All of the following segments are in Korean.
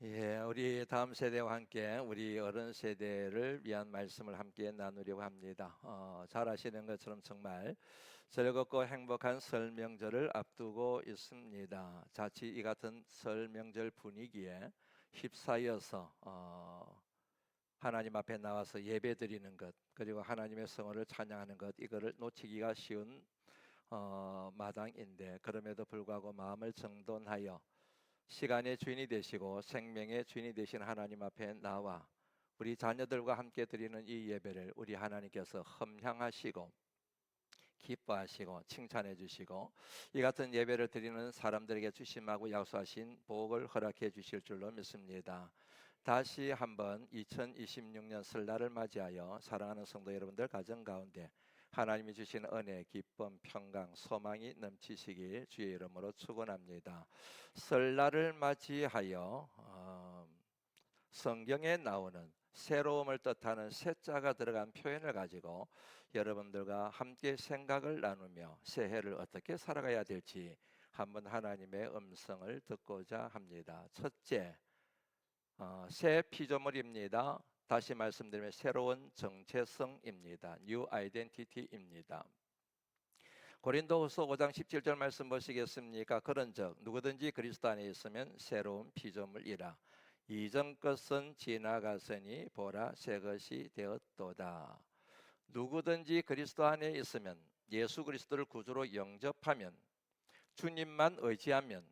예, 우리 다음 세대와 함께 우리 어른 세대를 위한 말씀을 함께 나누려고 합니다. 잘 아시는 것처럼 정말 즐겁고 행복한 설 명절을 앞두고 있습니다. 자칫 이 같은 설 명절 분위기에 휩싸여서 하나님 앞에 나와서 예배 드리는 것, 그리고 하나님의 성호를 찬양하는 것, 이거를 놓치기가 쉬운 마당인데, 그럼에도 불구하고 마음을 정돈하여 시간의 주인이 되시고 생명의 주인이 되신 하나님 앞에 나와 우리 자녀들과 함께 드리는 이 예배를 우리 하나님께서 험향하시고 기뻐하시고 칭찬해 주시고, 이 같은 예배를 드리는 사람들에게 주심하고 약속하신 복을 허락해 주실 줄로 믿습니다. 다시 한번 2026년 설날을 맞이하여 사랑하는 성도 여러분들 가정 가운데 하나님이 주신 은혜, 기쁨, 평강, 소망이 넘치시길 주의 이름으로 축원합니다. 설날을 맞이하여 성경에 나오는 새로움을 뜻하는 새자가 들어간 표현을 가지고 여러분들과 함께 생각을 나누며 새해를 어떻게 살아가야 될지 한번 하나님의 음성을 듣고자 합니다. 첫째, 새 피조물입니다. 다시 말씀드리면 새로운 정체성입니다. New Identity입니다. 고린도후서 5장 17절 말씀 보시겠습니까? 그런즉 누구든지 그리스도 안에 있으면 새로운 피조물이라. 이전 것은 지나갔으니 보라 새 것이 되었도다. 누구든지 그리스도 안에 있으면, 예수 그리스도를 구주로 영접하면, 주님만 의지하면,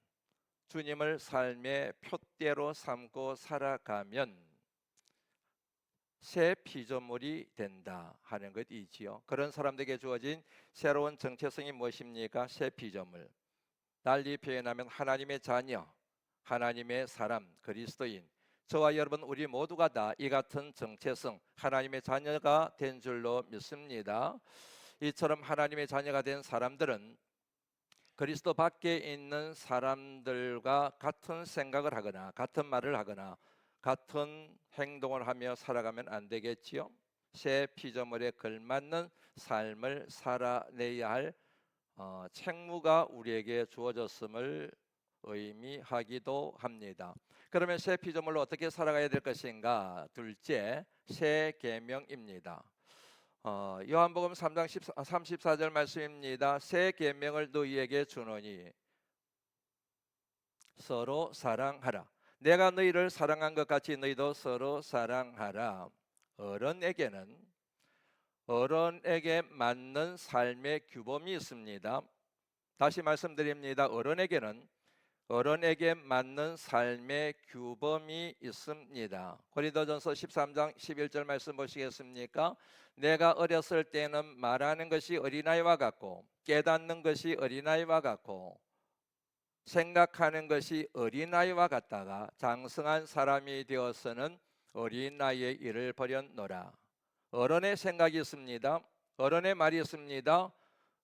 주님을 삶의 표대로 삼고 살아가면 새 피조물이 된다 하는 것이지요. 그런 사람들에게 주어진 새로운 정체성이 무엇입니까? 새 피조물. 달리 표현하면 하나님의 자녀, 하나님의 사람, 그리스도인. 저와 여러분 우리 모두가 다 이 같은 정체성, 하나님의 자녀가 된 줄로 믿습니다. 이처럼 하나님의 자녀가 된 사람들은 그리스도 밖에 있는 사람들과 같은 생각을 하거나 같은 말을 하거나 같은 행동을 하며 살아가면 안 되겠지요. 새 피조물에 걸맞는 삶을 살아내야 할 책무가 우리에게 주어졌음을 의미하기도 합니다. 그러면 새 피조물로 어떻게 살아가야 될 것인가? 둘째, 새 계명입니다. 요한복음 3장 34절 말씀입니다. 새 계명을 너희에게 주노니 서로 사랑하라. 내가 너희를 사랑한 것 같이 너희도 서로 사랑하라. 어른에게는 어른에게 맞는 삶의 규범이 있습니다. 다시 말씀드립니다. 어른에게 맞는 삶의 규범이 있습니다. 고린도전서 13장 11절 말씀 보시겠습니까? 내가 어렸을 때는 말하는 것이 어린아이와 같고 깨닫는 것이 어린아이와 같고 생각하는 것이 어린아이와 같다가 장성한 사람이 되어서는 어린아이의 일을 버렸노라. 어른의 생각이 있습니다. 어른의 말이 있습니다.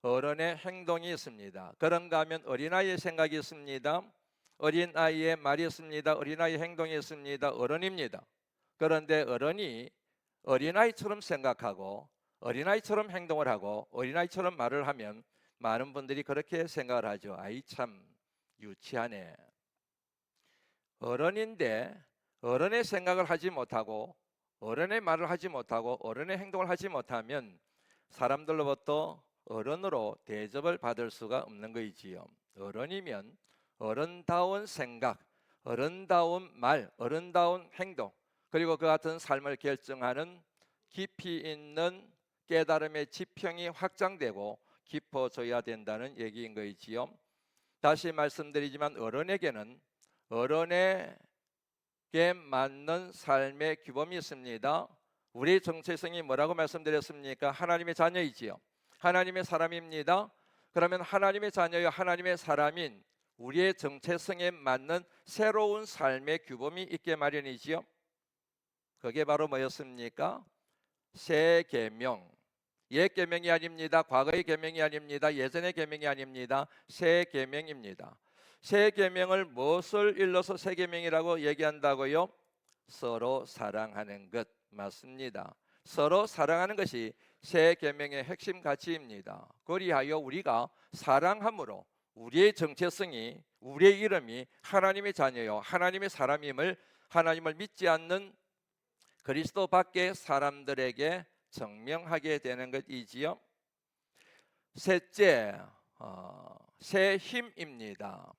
어른의 행동이 있습니다. 그런가 하면 어린아이의 생각이 있습니다. 어린아이의 말이 있습니다. 어린아이의 행동이 있습니다. 어른입니다. 그런데 어른이 어린아이처럼 생각하고 어린아이처럼 행동을 하고 어린아이처럼 말을 하면 많은 분들이 그렇게 생각을 하죠. 아이 참 유치하네. 어른인데 어른의 생각을 하지 못하고 어른의 말을 하지 못하고 어른의 행동을 하지 못하면 사람들로부터 어른으로 대접을 받을 수가 없는 것이지요. 어른이면 어른다운 생각, 어른다운 말, 어른다운 행동, 그리고 그 같은 삶을 결정하는 깊이 있는 깨달음의 지평이 확장되고 깊어져야 된다는 얘기인 것이지요. 다시 말씀드리지만 어른에게는 어른에게 맞는 삶의 규범이 있습니다. 우리 정체성이 뭐라고 말씀드렸습니까? 하나님의 자녀이지요. 하나님의 사람입니다. 그러면 하나님의 자녀요 하나님의 사람인 우리의 정체성에 맞는 새로운 삶의 규범이 있게 마련이지요. 그게 바로 뭐였습니까? 새 계명. 옛 계명이 아닙니다. 과거의 계명이 아닙니다. 예전의 계명이 아닙니다. 새 계명입니다. 새 계명을 무엇을 일러서 새 계명이라고 얘기한다고요? 서로 사랑하는 것 맞습니다. 서로 사랑하는 것이 새 계명의 핵심 가치입니다. 그리하여 우리가 사랑함으로 우리의 정체성이, 우리의 이름이 하나님의 자녀요 하나님의 사람임을 하나님을 믿지 않는 그리스도 밖의 사람들에게 증명하게 되는 것이지요. 셋째, 새 힘입니다.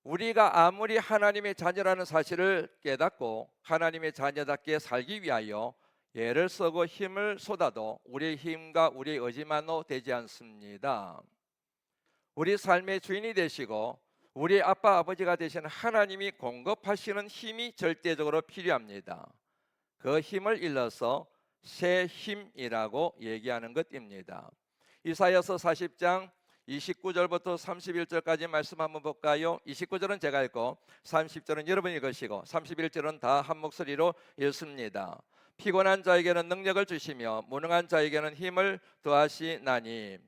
우리가 아무리 하나님의 자녀라는 사실을 깨닫고 하나님의 자녀답게 살기 위하여 애를 쓰고 힘을 쏟아도 우리의 힘과 우리의 의지만으로 되지 않습니다. 우리 삶의 주인이 되시고 우리 아빠 아버지가 되시는 하나님이 공급하시는 힘이 절대적으로 필요합니다. 그 힘을 일러서 새 힘이라고 얘기하는 것입니다. 이사야서 40장 29절부터 31절까지 말씀 한번 볼까요? 29절은 제가 읽고 30절은 여러분이 읽으시고 31절은 다 한 목소리로 읽습니다. 피곤한 자에게는 능력을 주시며 무능한 자에게는 힘을 더하시나니.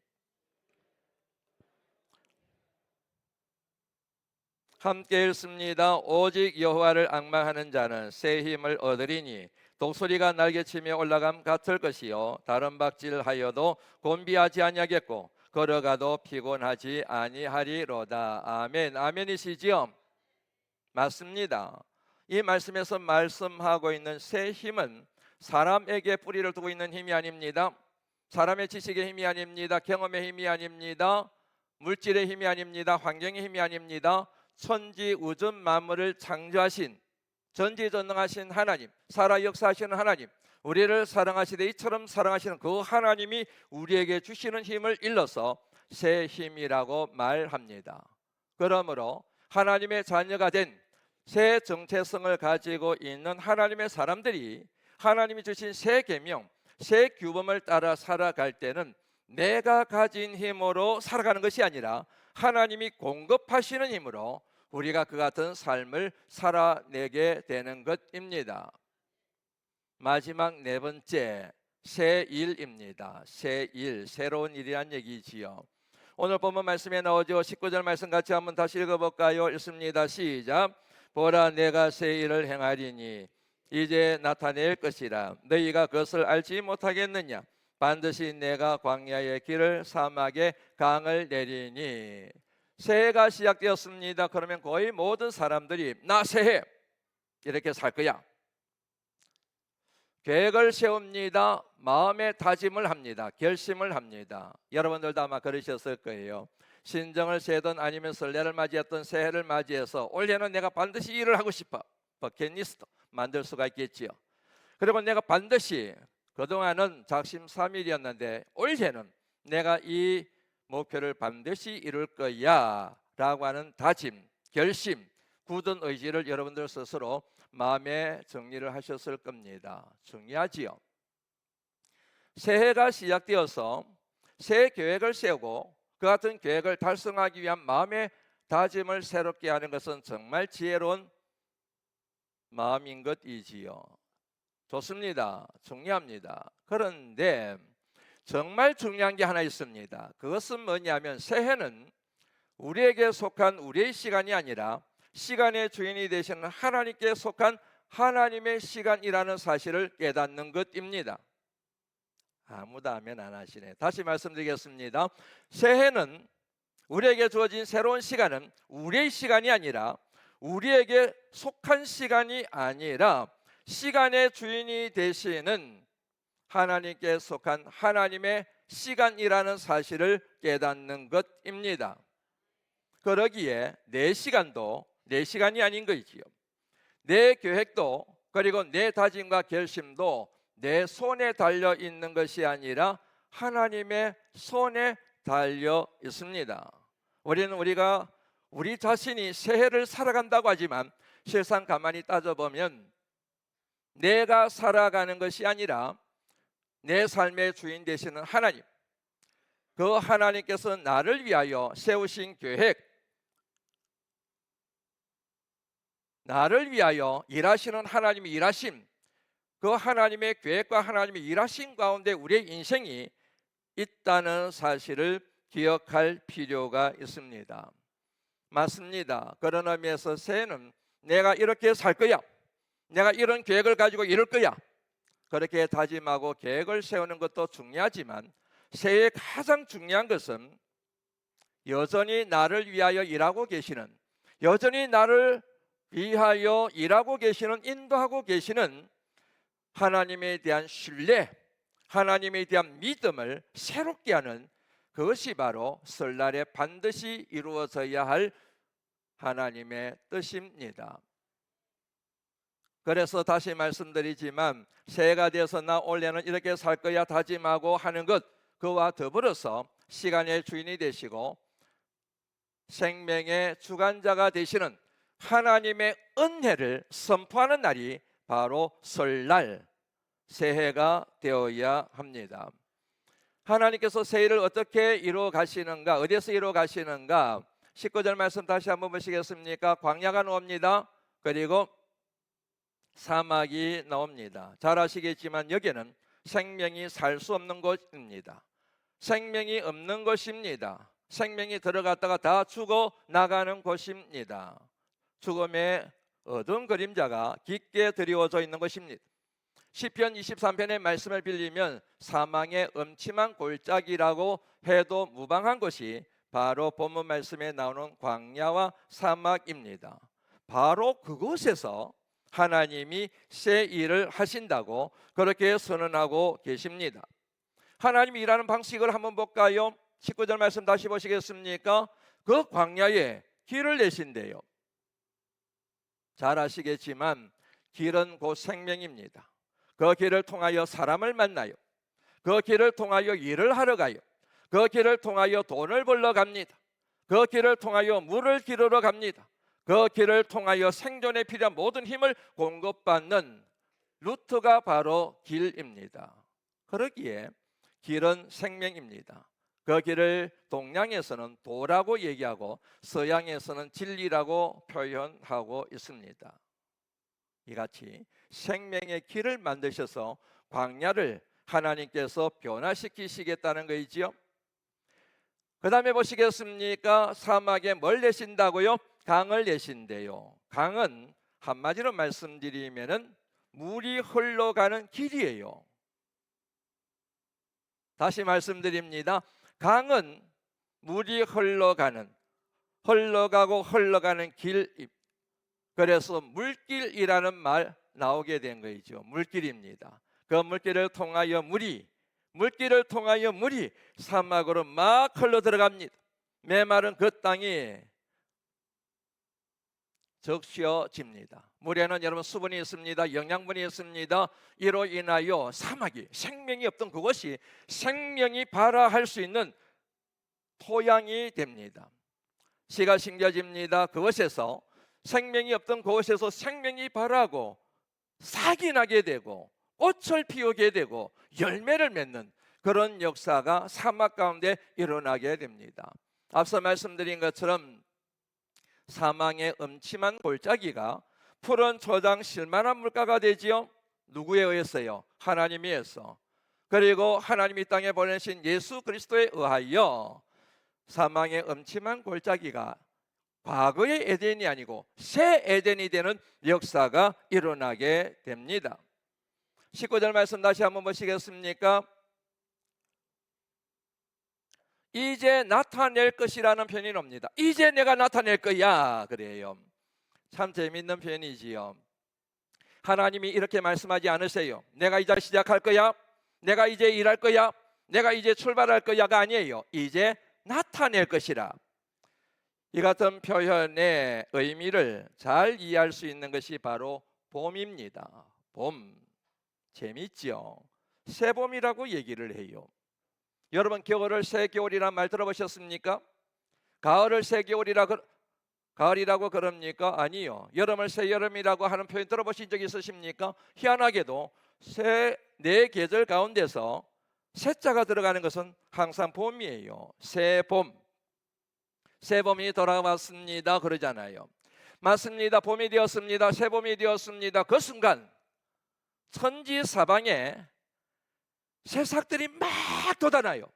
함께 읽습니다. 오직 여호와를 앙망하는 자는 새 힘을 얻으리니 독수리가 날개치며 올라감 같을 것이요 다른 박질하여도 곤비하지 아니하겠고 걸어가도 피곤하지 아니하리로다. 아멘. 아멘이시지요? 맞습니다. 이 말씀에서 말씀하고 있는 새 힘은 사람에게 뿌리를 두고 있는 힘이 아닙니다. 사람의 지식의 힘이 아닙니다. 경험의 힘이 아닙니다. 물질의 힘이 아닙니다. 환경의 힘이 아닙니다. 천지 우주 만물을 창조하신 전지전능하신 하나님, 살아 역사하시는 하나님, 우리를 사랑하시되 이처럼 사랑하시는 그 하나님이 우리에게 주시는 힘을 일러서 새 힘이라고 말합니다. 그러므로 하나님의 자녀가 된 새 정체성을 가지고 있는 하나님의 사람들이 하나님이 주신 새 계명, 새 규범을 따라 살아갈 때는 내가 가진 힘으로 살아가는 것이 아니라 하나님이 공급하시는 힘으로 우리가 그 같은 삶을 살아내게 되는 것입니다. 마지막 네 번째, 새 일입니다. 새 일, 새로운 일이란 얘기지요. 오늘 본문 말씀에 나오죠. 19절 말씀 같이 한번 다시 읽어볼까요? 읽습니다. 시작. 보라, 내가 새 일을 행하리니 이제 나타낼 것이라. 너희가 그것을 알지 못하겠느냐? 반드시 내가 광야의 길을 사막에 강을 내리니. 새해가 시작되었습니다. 그러면 거의 모든 사람들이 나 새해 이렇게 살 거야. 계획을 세웁니다. 마음의 다짐을 합니다. 결심을 합니다. 여러분들도 아마 그러셨을 거예요. 신정을 세든 아니면 설레를 맞이했던 새해를 맞이해서 올해는 내가 반드시 일을 하고 싶어. 버킷리스트 만들 수가 있겠지요. 그리고 내가 반드시, 그동안은 작심삼일이었는데 올해는 내가 이 목표를 반드시 이룰 거야 라고 하는 다짐, 결심, 굳은 의지를 여러분들 스스로 마음에 정리를 하셨을 겁니다. 중요하지요. 새해가 시작되어서 새 계획을 세우고 그 같은 계획을 달성하기 위한 마음의 다짐을 새롭게 하는 것은 정말 지혜로운 마음인 것이지요. 좋습니다. 중요합니다. 그런데 정말 중요한 게 하나 있습니다. 그것은 뭐냐면 새해는 우리에게 속한 우리의 시간이 아니라 시간의 주인이 되시는 하나님께 속한 하나님의 시간이라는 사실을 깨닫는 것입니다. 아무도 아멘 안 하시네. 다시 말씀드리겠습니다. 새해는 우리에게 주어진 새로운 시간은 우리의 시간이 아니라 우리에게 속한 시간이 아니라 시간의 주인이 되시는 하나님께 속한 하나님의 시간이라는 사실을 깨닫는 것입니다. 그러기에 내 시간도 내 시간이 아닌 것이지요. 내 계획도 그리고 내 다짐과 결심도 내 손에 달려 있는 것이 아니라 하나님의 손에 달려 있습니다. 우리 자신이 새해를 살아간다고 하지만 실상 가만히 따져보면 내가 살아가는 것이 아니라 내 삶의 주인 되시는 하나님, 그 하나님께서 나를 위하여 세우신 계획, 나를 위하여 일하시는 하나님의 일하심, 그 하나님의 계획과 하나님의 일하심 가운데 우리의 인생이 있다는 사실을 기억할 필요가 있습니다. 맞습니다. 그런 의미에서 새해는 내가 이렇게 살 거야, 내가 이런 계획을 가지고 이룰 거야, 그렇게 다짐하고 계획을 세우는 것도 중요하지만 새해의 가장 중요한 것은 여전히 나를 위하여 일하고 계시는, 여전히 나를 위하여 일하고 계시는, 인도하고 계시는 하나님에 대한 신뢰, 하나님에 대한 믿음을 새롭게 하는, 그것이 바로 설날에 반드시 이루어져야 할 하나님의 뜻입니다. 그래서 다시 말씀드리지만, 새해가 되어서 나 올해는 이렇게 살 거야 다짐하고 하는 것, 그와 더불어서 시간의 주인이 되시고 생명의 주관자가 되시는 하나님의 은혜를 선포하는 날이 바로 설날, 새해가 되어야 합니다. 하나님께서 새해를 어떻게 이루어 가시는가, 어디에서 이루어 가시는가? 19절 말씀 다시 한번 보시겠습니까? 광야가 나옵니다. 그리고 사막이 나옵니다. 잘 아시겠지만 여기는 생명이 살 수 없는 곳입니다. 생명이 없는 곳입니다. 생명이 들어갔다가 다 죽어 나가는 곳입니다. 죽음의 어두운 그림자가 깊게 드리워져 있는 것입니다. 시편 23편의 말씀을 빌리면 사망의 음침한 골짜기라고 해도 무방한 것이 바로 본문 말씀에 나오는 광야와 사막입니다. 바로 그곳에서 하나님이 새 일을 하신다고 그렇게 선언하고 계십니다. 하나님이 일하는 방식을 한번 볼까요? 19절 말씀 다시 보시겠습니까? 그 광야에 길을 내신대요. 잘 아시겠지만 길은 곧 생명입니다. 그 길을 통하여 사람을 만나요. 그 길을 통하여 일을 하러 가요. 그 길을 통하여 돈을 벌러 갑니다. 그 길을 통하여 물을 기르러 갑니다. 그 길을 통하여 생존에 필요한 모든 힘을 공급받는 루트가 바로 길입니다. 그러기에 길은 생명입니다. 그 길을 동양에서는 도라고 얘기하고 서양에서는 진리라고 표현하고 있습니다. 이같이 생명의 길을 만드셔서 광야를 하나님께서 변화시키시겠다는 거이지요. 그 다음에 보시겠습니까? 사막에 뭘 내신다고요? 강을 내신대요. 강은 한마디로 말씀드리면은 물이 흘러가는 길이에요. 다시 말씀드립니다. 강은 물이 흘러가는 길. 그래서 물길이라는 말 나오게 된 거죠. 물길입니다. 그 물길을 통하여 물이 사막으로 막 흘러 들어갑니다. 메마른 그 땅이 적셔집니다. 물에는 여러분 수분이 있습니다. 영양분이 있습니다. 이로 인하여 사막이, 생명이 없던 그것이 생명이 발화할 수 있는 토양이 됩니다. 시가 심겨집니다. 그것에서 생명이 없던 그곳에서 생명이 발하고 싹이 나게 되고 꽃을 피우게 되고 열매를 맺는 그런 역사가 사막 가운데 일어나게 됩니다. 앞서 말씀드린 것처럼 사망의 음침한 골짜기가 푸른 초장 실만한 물가가 되지요. 누구에 의해서요? 하나님에 의해서. 그리고 하나님이 땅에 보내신 예수 그리스도에 의하여 사망의 음침한 골짜기가 과거의 에덴이 아니고 새 에덴이 되는 역사가 일어나게 됩니다. 19절 말씀 다시 한번 보시겠습니까? 이제 나타낼 것이라는 표현이 옵니다. 이제 내가 나타낼 거야, 그래요. 참 재밌는 표현이지요. 하나님이 이렇게 말씀하지 않으세요. 내가 이제 시작할 거야, 내가 이제 일할 거야, 내가 이제 출발할 거야가 아니에요. 이제 나타낼 것이라. 이 같은 표현의 의미를 잘 이해할 수 있는 것이 바로 봄입니다. 봄, 재밌죠? 새봄이라고 얘기를 해요. 여러분, 겨울을 새겨울이라는 말 들어보셨습니까? 가을을 가을이라고 그럽니까? 아니요. 여름을 새여름이라고 하는 표현 들어보신 적 있으십니까? 희한하게도 네 계절 가운데서 새자가 들어가는 것은 항상 봄이에요. 새봄이 돌아왔습니다 그러잖아요. 맞습니다. 봄이 되었습니다. 새봄이 되었습니다. 그 순간 천지 사방에 새싹들이 막 돋아나요.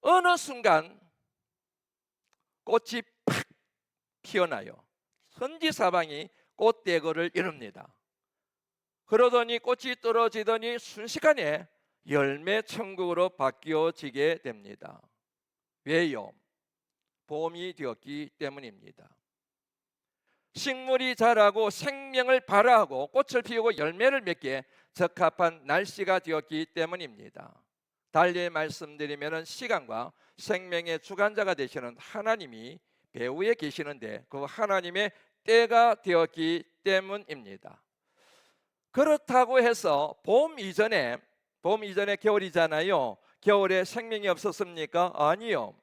어느 순간 꽃이 팍 피어나요. 천지 사방이 꽃대거를 이룹니다. 그러더니 꽃이 떨어지더니 순식간에 열매 천국으로 바뀌어지게 됩니다. 왜요? 봄이 되었기 때문입니다. 식물이 자라고 생명을 발화하고 꽃을 피우고 열매를 맺기에 적합한 날씨가 되었기 때문입니다. 달리 말씀드리면 시간과 생명의 주관자가 되시는 하나님이 배후에 계시는데 그 하나님의 때가 되었기 때문입니다. 그렇다고 해서 봄 이전에 겨울이잖아요. 겨울에 생명이 없었습니까? 아니요.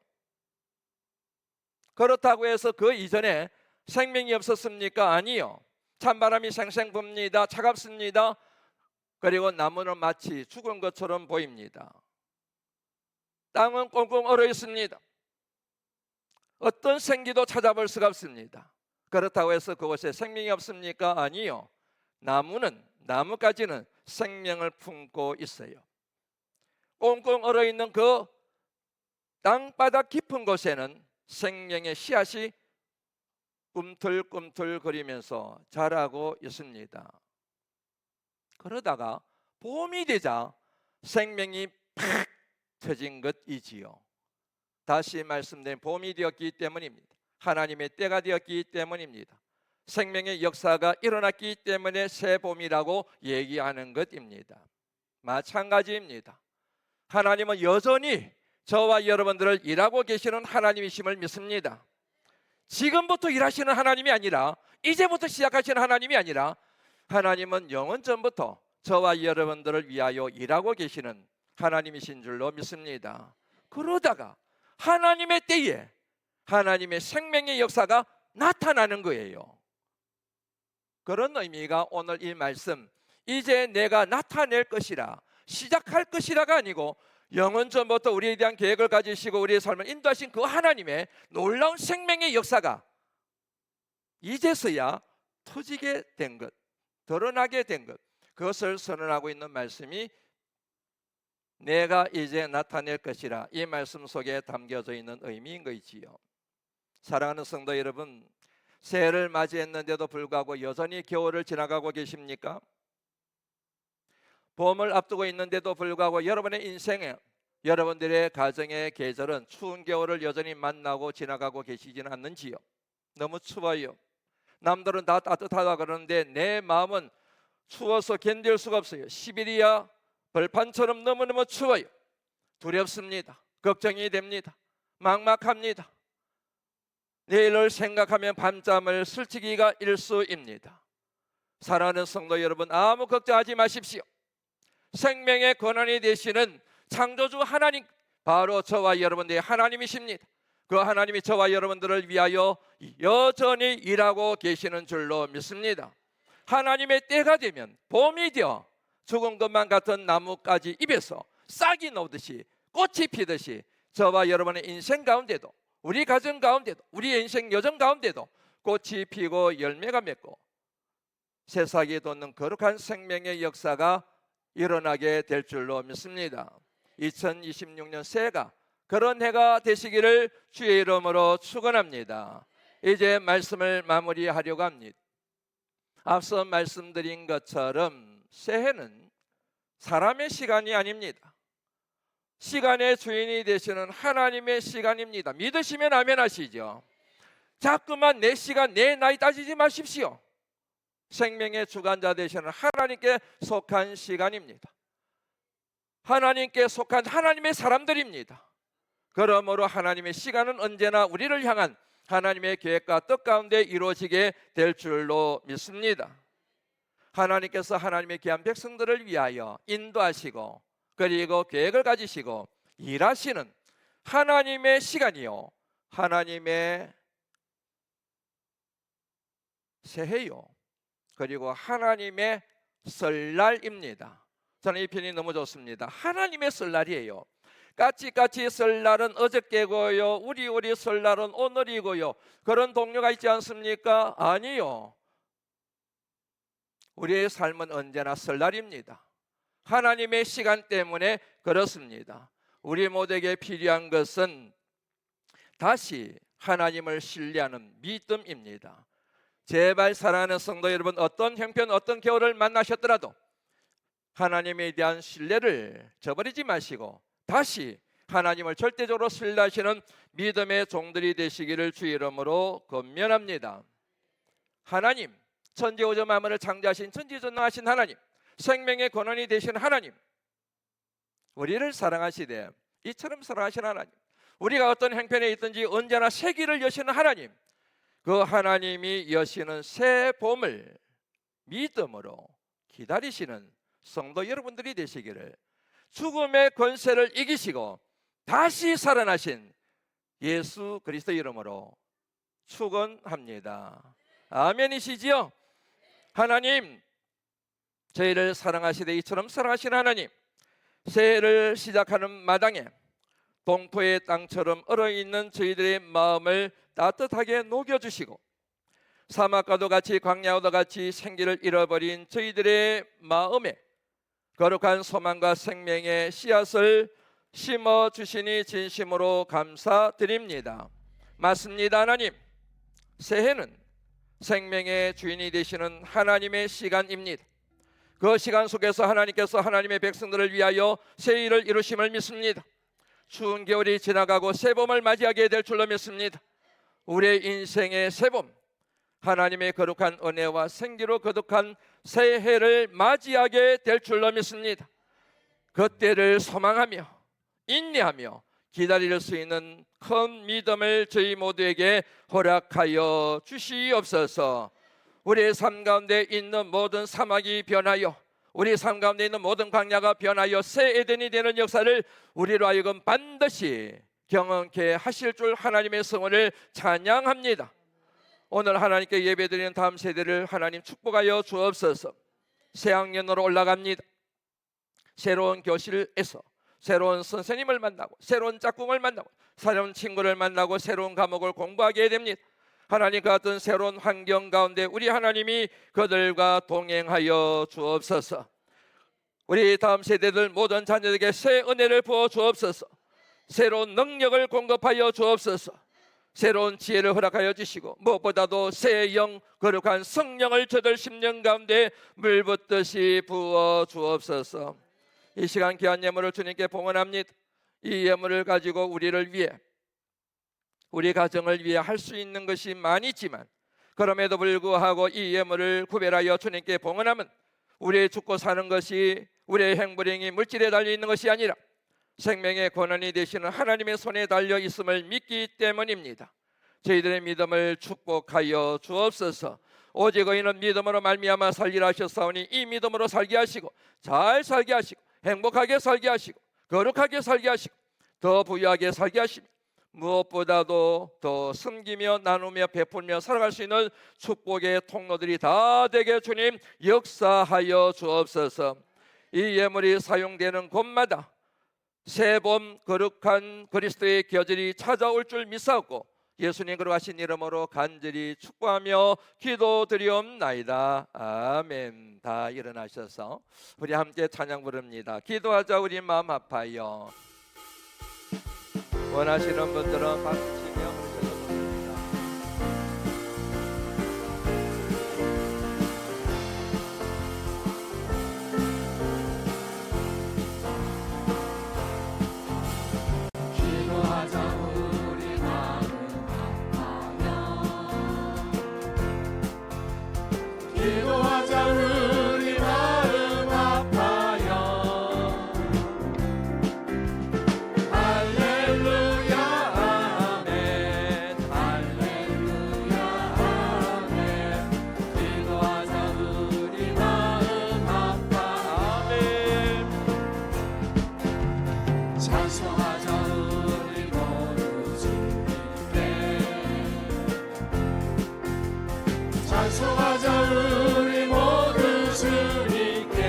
그렇다고 해서 그 이전에 생명이 없었습니까? 아니요. 찬바람이 생생 붑니다. 차갑습니다. 그리고 나무는 마치 죽은 것처럼 보입니다. 땅은 꽁꽁 얼어 있습니다. 어떤 생기도 찾아볼 수가 없습니다. 그렇다고 해서 그곳에 생명이 없습니까? 아니요. 나무까지는 생명을 품고 있어요. 꽁꽁 얼어 있는 그 땅바닥 깊은 곳에는 생명의 씨앗이 꿈틀꿈틀거리면서 자라고 있습니다. 그러다가 봄이 되자 생명이 팍 터진 것이지요. 다시 말씀드린 봄이 되었기 때문입니다. 하나님의 때가 되었기 때문입니다. 생명의 역사가 일어났기 때문에 새 봄이라고 얘기하는 것입니다. 마찬가지입니다. 하나님은 여전히 저와 여러분들을 일하고 계시는 하나님이심을 믿습니다. 지금부터 일하시는 하나님이 아니라, 이제부터 시작하시는 하나님이 아니라, 하나님은 영원 전부터 저와 여러분들을 위하여 일하고 계시는 하나님이신 줄로 믿습니다. 그러다가 하나님의 때에 하나님의 생명의 역사가 나타나는 거예요. 그런 의미가 오늘 이 말씀, 이제 내가 나타낼 것이라, 시작할 것이라가 아니고 영원 전부터 우리에 대한 계획을 가지시고 우리의 삶을 인도하신 그 하나님의 놀라운 생명의 역사가 이제서야 터지게 된 것, 드러나게 된 것, 그것을 선언하고 있는 말씀이 내가 이제 나타낼 것이라, 이 말씀 속에 담겨져 있는 의미인 것이지요. 사랑하는 성도 여러분, 새해를 맞이했는데도 불구하고 여전히 겨울을 지나가고 계십니까? 봄을 앞두고 있는데도 불구하고 여러분의 인생에, 여러분들의 가정의 계절은 추운 겨울을 여전히 만나고 지나가고 계시지는 않는지요? 너무 추워요. 남들은 다 따뜻하다 그러는데 내 마음은 추워서 견딜 수가 없어요. 시베리아 벌판처럼 너무너무 추워요. 두렵습니다. 걱정이 됩니다. 막막합니다. 내일을 생각하면 밤잠을 설치기가 일쑤입니다. 사랑하는 성도 여러분, 아무 걱정하지 마십시오. 생명의 권한이 되시는 창조주 하나님, 바로 저와 여러분들의 하나님이십니다. 그 하나님이 저와 여러분들을 위하여 여전히 일하고 계시는 줄로 믿습니다. 하나님의 때가 되면 봄이 되어 죽은 것만 같은 나뭇가지 입에서 싹이 나오듯이, 꽃이 피듯이 저와 여러분의 인생 가운데도, 우리 가정 가운데도, 우리의 인생 여정 가운데도 꽃이 피고 열매가 맺고 새싹이 돋는 거룩한 생명의 역사가 일어나게 될 줄로 믿습니다. 2026년 새해가 그런 해가 되시기를 주의 이름으로 축원합니다. 이제 말씀을 마무리하려고 합니다. 앞서 말씀드린 것처럼 새해는 사람의 시간이 아닙니다. 시간의 주인이 되시는 하나님의 시간입니다. 믿으시면 아멘 하시죠. 자꾸만 내 시간, 내 나이 따지지 마십시오. 생명의 주관자 되시는 하나님께 속한 시간입니다. 하나님께 속한 하나님의 사람들입니다. 그러므로 하나님의 시간은 언제나 우리를 향한 하나님의 계획과 뜻 가운데 이루어지게 될 줄로 믿습니다. 하나님께서 하나님의 귀한 백성들을 위하여 인도하시고 그리고 계획을 가지시고 일하시는 하나님의 시간이요, 하나님의 새해요, 그리고 하나님의 설날입니다. 저는 이 편이 너무 좋습니다. 하나님의 설날이에요. 까치까치 설날은 어저께고요, 우리 설날은 오늘이고요, 그런 동료가 있지 않습니까? 아니요. 우리의 삶은 언제나 설날입니다. 하나님의 시간 때문에 그렇습니다. 우리 모두에게 필요한 것은 다시 하나님을 신뢰하는 믿음입니다. 제발 사랑하는 성도 여러분, 어떤 형편, 어떤 겨울을 만나셨더라도 하나님에 대한 신뢰를 저버리지 마시고 다시 하나님을 절대적으로 신뢰하시는 믿음의 종들이 되시기를 주의 이름으로 권면합니다. 하나님, 천지오조 만물을 창조하신 전지전능하신 하나님, 생명의 근원이 되신 하나님, 우리를 사랑하시되 이처럼 사랑하신 하나님, 우리가 어떤 형편에 있든지 언제나 새 길을 여시는 하나님, 그 하나님이 여시는 새 봄을 믿음으로 기다리시는 성도 여러분들이 되시기를, 죽음의 권세를 이기시고 다시 살아나신 예수 그리스도 이름으로 축원합니다. 아멘이시지요? 하나님, 저희를 사랑하시되 이처럼 사랑하신 하나님, 새해를 시작하는 마당에 동토의 땅처럼 얼어있는 저희들의 마음을 따뜻하게 녹여주시고, 사막과도 같이 광야와도 같이 생기를 잃어버린 저희들의 마음에 거룩한 소망과 생명의 씨앗을 심어주시니 진심으로 감사드립니다. 맞습니다. 하나님, 새해는 생명의 주인이 되시는 하나님의 시간입니다. 그 시간 속에서 하나님께서 하나님의 백성들을 위하여 새 일을 이루심을 믿습니다. 추운 겨울이 지나가고 새봄을 맞이하게 될 줄로 믿습니다. 우리의 인생의 새봄, 하나님의 거룩한 은혜와 생기로 거듭한 새해를 맞이하게 될 줄로 믿습니다. 그때를 소망하며 인내하며 기다릴 수 있는 큰 믿음을 저희 모두에게 허락하여 주시옵소서. 우리의 삶 가운데 있는 모든 사막이 변하여, 우리 삶 가운데 있는 모든 광야가 변하여 새 에덴이 되는 역사를 우리로 하여금 반드시 경험케 하실 줄 하나님의 성원을 찬양합니다. 오늘 하나님께 예배드리는 다음 세대를 하나님 축복하여 주옵소서. 새 학년으로 올라갑니다. 새로운 교실에서 새로운 선생님을 만나고, 새로운 짝꿍을 만나고, 새로운 친구를 만나고, 새로운 과목을 공부하게 됩니다. 하나님, 그 같은 새로운 환경 가운데 우리 하나님이 그들과 동행하여 주옵소서. 우리 다음 세대들 모든 자녀에게 새 은혜를 부어 주옵소서. 새로운 능력을 공급하여 주옵소서. 새로운 지혜를 허락하여 주시고, 무엇보다도 새 영, 거룩한 성령을 저들 심령 가운데 물붓듯이 부어 주옵소서. 이 시간 귀한 예물을 주님께 봉헌합니다. 이 예물을 가지고 우리를 위해, 우리 가정을 위해 할 수 있는 것이 많이 있지만, 그럼에도 불구하고 이 예물을 구별하여 주님께 봉헌하면 우리의 죽고 사는 것이 우리의 행불행이 물질에 달려있는 것이 아니라 생명의 권한이 되시는 하나님의 손에 달려 있음을 믿기 때문입니다. 저희들의 믿음을 축복하여 주옵소서. 오직 의인은 믿음으로 말미암아 살리라 하셨사오니, 이 믿음으로 살게 하시고, 잘 살게 하시고, 행복하게 살게 하시고, 거룩하게 살게 하시고, 더 부유하게 살게 하시며, 무엇보다도 더 섬기며 나누며 베풀며 살아갈 수 있는 축복의 통로들이 다 되게 주님 역사하여 주옵소서. 이 예물이 사용되는 곳마다 새봄 거룩한 그리스도의 계절이 찾아올 줄 믿사옵고, 예수님 거룩하신 이름으로 간절히 축복하며 기도드리옵나이다. 아멘. 다 일어나셔서 우리 함께 찬양 부릅니다. 기도하자. 우리 마음 아파요. 원하시는 분들은 박수 치며 부르셔도 좋습니다. 기도하자. 우리 마음 아파요. 기도하자. 우리 마음 아파요. 할렐루야 아멘. 할렐루야 아멘. 기도하자. 우리 마음 아파. 아멘. 찬송하자. 우리 모두 주님께. 찬송하자. 우리 모두 주님께.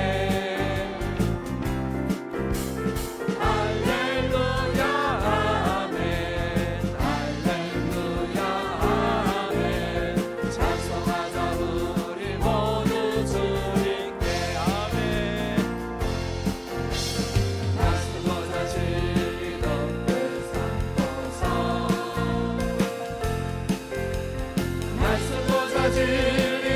할렐루야 아멘. 할렐루야 아멘. 찬송하자. 우리 모두 주님께. 아멘. 나서고자 즐기던 그 산도서, 나서고자 즐기던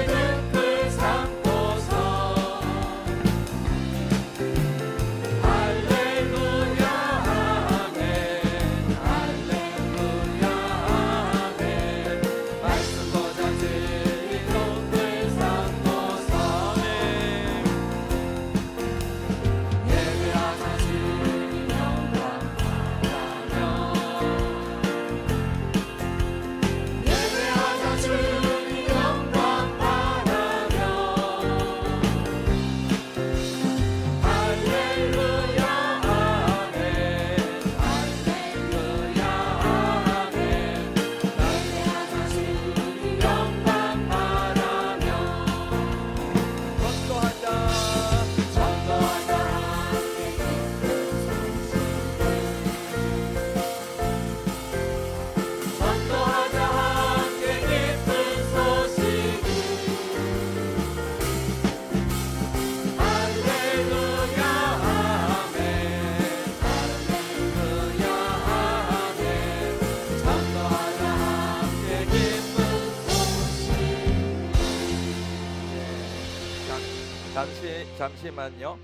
잠시만요.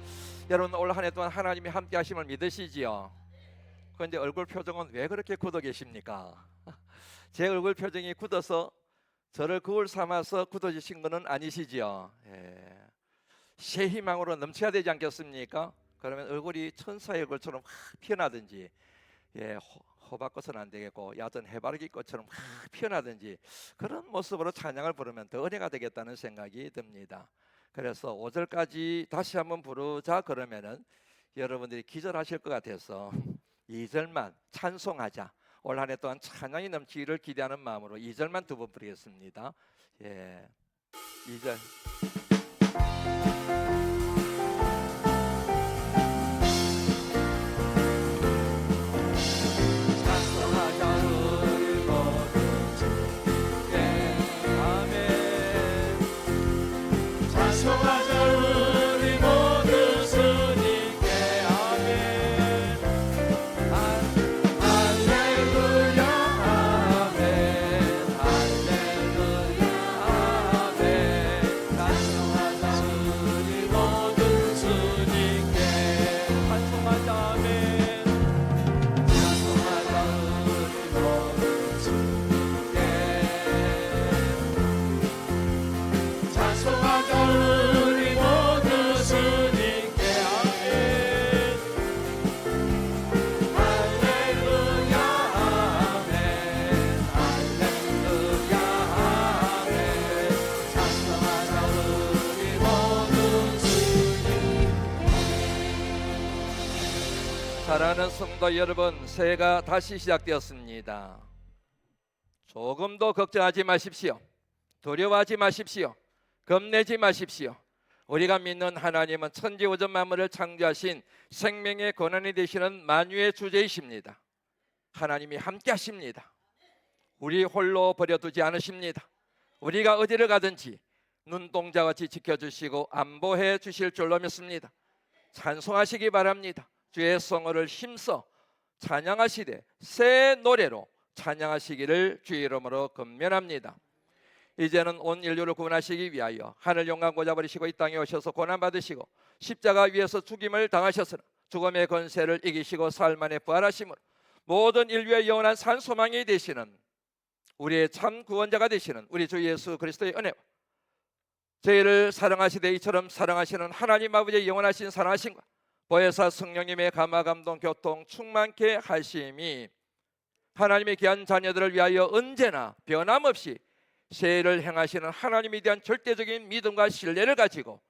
여러분 올 한 해 동안 하나님이 함께 하심을 믿으시지요? 그런데 얼굴 표정은 왜 그렇게 굳어 계십니까? 제 얼굴 표정이 굳어서 저를 거울 삼아서 굳어지신 것은 아니시지요? 예. 새 희망으로 넘쳐야 되지 않겠습니까? 그러면 얼굴이 천사의 얼굴처럼 확 피어나든지, 예, 호박꽃은 안 되겠고 얕은 해바라기 꽃처럼 확 피어나든지 그런 모습으로 찬양을 부르면 더 은혜가 되겠다는 생각이 듭니다. 그래서 5절까지 다시 한번 부르자 그러면은 여러분들이 기절하실 것 같아서 2절만 찬송하자. 올 한 해 동안 찬양이 넘치기를 기대하는 마음으로 2절만 두 번 부르겠습니다. 예, 2절. 찬송하자 우리 모두 주님께 아멘. 찬송하자 우리 모두 주님께 아멘. 할렐루야 아멘. 할렐루야 아멘. 찬송하자 우리 모두 주님께 찬송하자 아멘. 찬송하자 우리 모두 주님께 찬송하자 우리 모두 주님께 아멘. 할렐루야 아멘. 할렐루야 아멘. 찬송하자 우리 모두 사랑하는 성도 여러분, 새해가 다시 시작되었습니다. 조금도 걱정하지 마십시오. 두려워하지 마십시오. 겁내지 마십시오. 우리가 믿는 하나님은 천지오전 만물을 창조하신 생명의 권한이 되시는 만유의 주제이십니다. 하나님이 함께 하십니다. 우리 홀로 버려두지 않으십니다. 우리가 어디를 가든지 눈동자같이 지켜주시고 안보해 주실 줄로 믿습니다. 찬송하시기 바랍니다. 주의 성호를 힘써 찬양하시되 새 노래로 찬양하시기를 주의 이름으로 권면합니다. 이제는 온 인류를 구원하시기 위하여 하늘 영광 고잡으시고 이 땅에 오셔서 고난받으시고 십자가 위에서 죽임을 당하셨으나 죽음의 권세를 이기시고 사흘 만에 부활하심으로 모든 인류의 영원한 산소망이 되시는 우리의 참 구원자가 되시는 우리 주 예수 그리스도의 은혜와 저희를 사랑하시되 이처럼 사랑하시는 하나님 아버지의 영원하신 사랑하심과 보혜사 성령님의 감화감동 교통 충만케 하심이 하나님의 귀한 자녀들을 위하여 언제나 변함없이 세일을 행하시는 하나님에 대한 절대적인 믿음과 신뢰를 가지고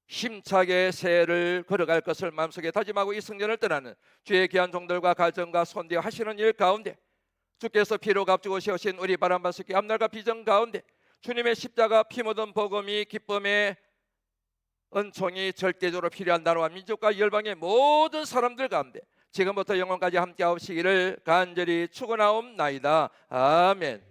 힘차게 새해를 걸어갈 것을 마음속에 다짐하고 이 성전을 떠나는 주의 귀한 종들과 가정과 손대어 하시는 일 가운데 주께서 피로 값주고 오신 우리 바람바스키 앞날과 비전 가운데 주님의 십자가 피 묻은 복음이 기쁨의 은총이 절대적으로 필요한 나라와 민족과 열방의 모든 사람들 가운데 지금부터 영원까지 함께 하시기를 간절히 축원하옵나이다. 아멘.